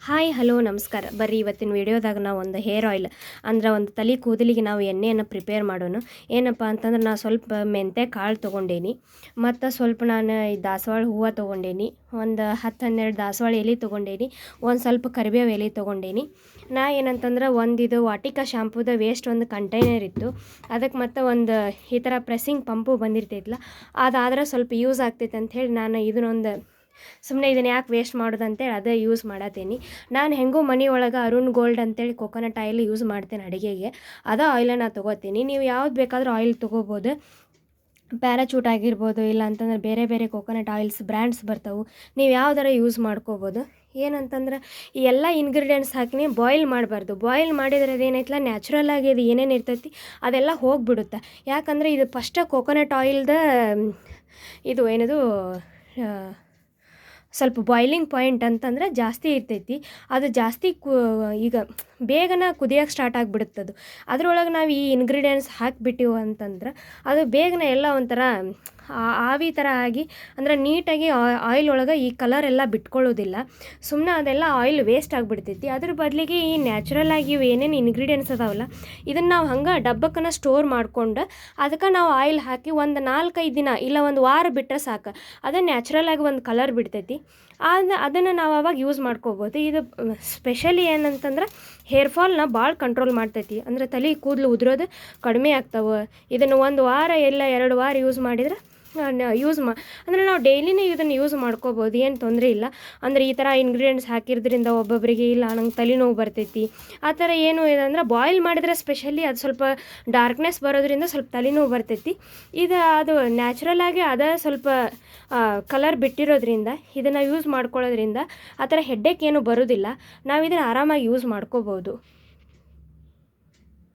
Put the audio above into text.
Hi hello ನಮಸ್ಕಾರ. ಬರ್ರಿ ಇವತ್ತಿನ ವಿಡಿಯೋದಾಗ ನಾವು ಒಂದು ಹೇರ್ ಆಯಿಲ್ ಅಂದ್ರೆ ಒಂದು ತಲೆ ಕೂದಲಿಗೆ ನಾವು ಎಣ್ಣೆಯನ್ನು ಪ್ರಿಪೇರ್ ಮಾಡೋಣ. ಏನಪ್ಪ ಅಂತಂದ್ರೆ ನಾನು ಸ್ವಲ್ಪ ಮೆಂತ್ಯ ಕಾಳು ತೊಗೊಂಡೇನಿ, ಮತ್ತು ಸ್ವಲ್ಪ ನಾನು ಈ ದಾಸವಾಳ ಹೂವು ತೊಗೊಂಡೇನಿ, ಒಂದು 10-12 ದಾಸವಾಳ ಎಲೆ ತೊಗೊಂಡೇನಿ, ಒಂದು ಸ್ವಲ್ಪ ಕರಿಬೇವು ಎಲೆ ತೊಗೊಂಡೇನಿ. ನಾ ಏನಂತಂದ್ರೆ ಇದು ವಾಟಿಕಾ ಶಾಂಪೂದ ವೇಸ್ಟ್ ಒಂದು ಕಂಟೈನರ್ ಇತ್ತು, ಅದಕ್ಕೆ ಮತ್ತು ಒಂದು ಈ ಥರ ಪ್ರೆಸ್ಸಿಂಗ್ ಪಂಪು ಬಂದಿರ್ತೈತಲ್ಲ, ಅದಾದ್ರೆ ಸ್ವಲ್ಪ ಯೂಸ್ ಆಗ್ತೈತೆ ಅಂಥೇಳಿ ನಾನು ಇದನ್ನೊಂದು ಸುಮ್ಮನೆ ಇದನ್ನು ಯಾಕೆ ವೇಸ್ಟ್ ಮಾಡೋದು ಅಂತೇಳಿ ಅದೇ ಯೂಸ್ ಮಾಡತ್ತೀನಿ. ನಾನು ಹೆಂಗೂ ಮನೆ ಒಳಗೆ ಅರುಣ್ ಗೋಲ್ಡ್ ಅಂತೇಳಿ ಕೊಕೊನಟ್ ಆಯಿಲ್ ಯೂಸ್ ಮಾಡ್ತೇನೆ ಅಡುಗೆಗೆ, ಅದೇ ಆಯಿಲನ್ನು ತೊಗೋತೀನಿ. ನೀವು ಯಾವ್ದು ಬೇಕಾದರೂ ಆಯಿಲ್ ತೊಗೋಬೋದು, ಪ್ಯಾರಾಚೂಟ್ ಆಗಿರ್ಬೋದು, ಇಲ್ಲ ಅಂತಂದ್ರೆ ಬೇರೆ ಬೇರೆ ಕೊಕೊನಟ್ ಆಯಿಲ್ಸ್ ಬ್ರ್ಯಾಂಡ್ಸ್ ಬರ್ತಾವೆ, ನೀವು ಯಾವ್ದಾರ ಯೂಸ್ ಮಾಡ್ಕೋಬೋದು. ಏನಂತಂದ್ರೆ ಈ ಎಲ್ಲ ಇಂಗ್ರೀಡಿಯೆಂಟ್ಸ್ ಹಾಕಿ ಬಾಯ್ಲ್ ಮಾಡಬಾರ್ದು. ಬಾಯ್ಲ್ ಮಾಡಿದ್ರೆ ಅದೇನೈತಲ್ಲ ನ್ಯಾಚುರಲ್ ಆಗಿ ಅದು ಏನೇನು ಇರ್ತೈತಿ ಅದೆಲ್ಲ ಹೋಗಿಬಿಡುತ್ತೆ. ಯಾಕಂದರೆ ಇದು ಫಸ್ಟ ಕೊಕೊನಟ್ ಆಯಿಲ್ದ ಇದು ಏನದು ಸ್ವಲ್ಪ ಬಾಯ್ಲಿಂಗ್ ಪಾಯಿಂಟ್ ಅಂತಂದ್ರೆ ಜಾಸ್ತಿ ಇರ್ತೈತಿ. ಅದು ಜಾಸ್ತಿ ಈಗ ಬೇಗನೆ ಕುದಿಯೋಕೆ ಸ್ಟಾರ್ಟ್ ಆಗಿಬಿಡುತ್ತದು. ಅದರೊಳಗೆ ನಾವು ಈ ಇಂಗ್ರೀಡಿಯೆಂಟ್ಸ್ ಹಾಕಿಬಿಟ್ಟಿವು ಅಂತಂದ್ರೆ ಅದು ಬೇಗನೆ ಎಲ್ಲ ಒಂಥರ ಆವಿ ಥರ ಆಗಿ, ಅಂದ್ರೆ ನೀಟಾಗಿ ಆಯಿಲ್ ಒಳಗೆ ಈ ಕಲರ್ ಎಲ್ಲ ಬಿಟ್ಕೊಳ್ಳೋದಿಲ್ಲ. ಸುಮ್ಮನೆ ಅದೆಲ್ಲ ಆಯಿಲ್ ವೇಸ್ಟ್ ಆಗಿಬಿಡ್ತೈತಿ. ಅದ್ರ ಬದಲಿಗೆ ಈ ನ್ಯಾಚುರಲ್ ಆಗಿ ಇವು ಏನೇನು ಇಂಗ್ರೀಡಿಯೆಂಟ್ಸ್ ಅದಾವಲ್ಲ, ಇದನ್ನು ನಾವು ಹಂಗೆ ಡಬ್ಬಕ್ಕನ್ನು ಸ್ಟೋರ್ ಮಾಡ್ಕೊಂಡು ಅದಕ್ಕೆ ನಾವು ಆಯಿಲ್ ಹಾಕಿ ಒಂದು 4-5 ದಿನ ಇಲ್ಲ ಒಂದು ವಾರ ಬಿಟ್ಟರೆ ಸಾಕು, ಅದು ನ್ಯಾಚುರಲ್ ಆಗಿ ಒಂದು ಕಲರ್ ಬಿಡ್ತೈತಿ. ಅದನ್ನು ನಾವು ಅವಾಗ ಯೂಸ್ ಮಾಡ್ಕೋಬೋದು. ಇದು ಸ್ಪೆಷಲಿ ಏನಂತಂದ್ರೆ ಹೇರ್ ಫಾಲ್ನ ಭಾಳ ಕಂಟ್ರೋಲ್ ಮಾಡ್ತೈತಿ. ಅಂದರೆ ತಲೆ ಕೂದಲು ಉದುರೋದು ಕಡಿಮೆ ಆಗ್ತಾವೆ. ಇದನ್ನು 1 ವಾರ ಇಲ್ಲ 2 ವಾರ ಯೂಸ್ ಮಾಡಿದ್ರೆ ಅಂದರೆ ನಾವು ಡೈಲಿನೇ ಇದನ್ನು ಯೂಸ್ ಮಾಡ್ಕೋಬೋದು, ಏನು ತೊಂದರೆ ಇಲ್ಲ. ಅಂದರೆ ಈ ಥರ ಇಂಗ್ರೀಡಿಯೆಂಟ್ಸ್ ಹಾಕಿರೋದ್ರಿಂದ ಒಬ್ಬೊಬ್ಬರಿಗೆ ಇಲ್ಲ ನಂಗೆ ತಲೆನೋವು ಬರ್ತೈತಿ ಆ ಥರ ಏನೂ ಇದೆ ಅಂದ್ರೆ ಬಾಯ್ಲ್ ಮಾಡಿದ್ರೆ ಸ್ಪೆಷಲಿ ಅದು ಸ್ವಲ್ಪ ಡಾರ್ಕ್ನೆಸ್ ಬರೋದ್ರಿಂದ ಸ್ವಲ್ಪ ತಲೆನೋವು ಬರ್ತೈತಿ. ಅದು ನ್ಯಾಚುರಲ್ ಆಗಿ ಅದೇ ಸ್ವಲ್ಪ ಕಲರ್ ಬಿಟ್ಟಿರೋದ್ರಿಂದ ಇದನ್ನು ಯೂಸ್ ಮಾಡ್ಕೊಳ್ಳೋದ್ರಿಂದ ಆ ಥರ ಹೆಡ್ಡೇಕ್ ಏನೂ ಬರೋದಿಲ್ಲ. ನಾವು ಇದನ್ನು ಆರಾಮಾಗಿ ಯೂಸ್ ಮಾಡ್ಕೋಬೋದು.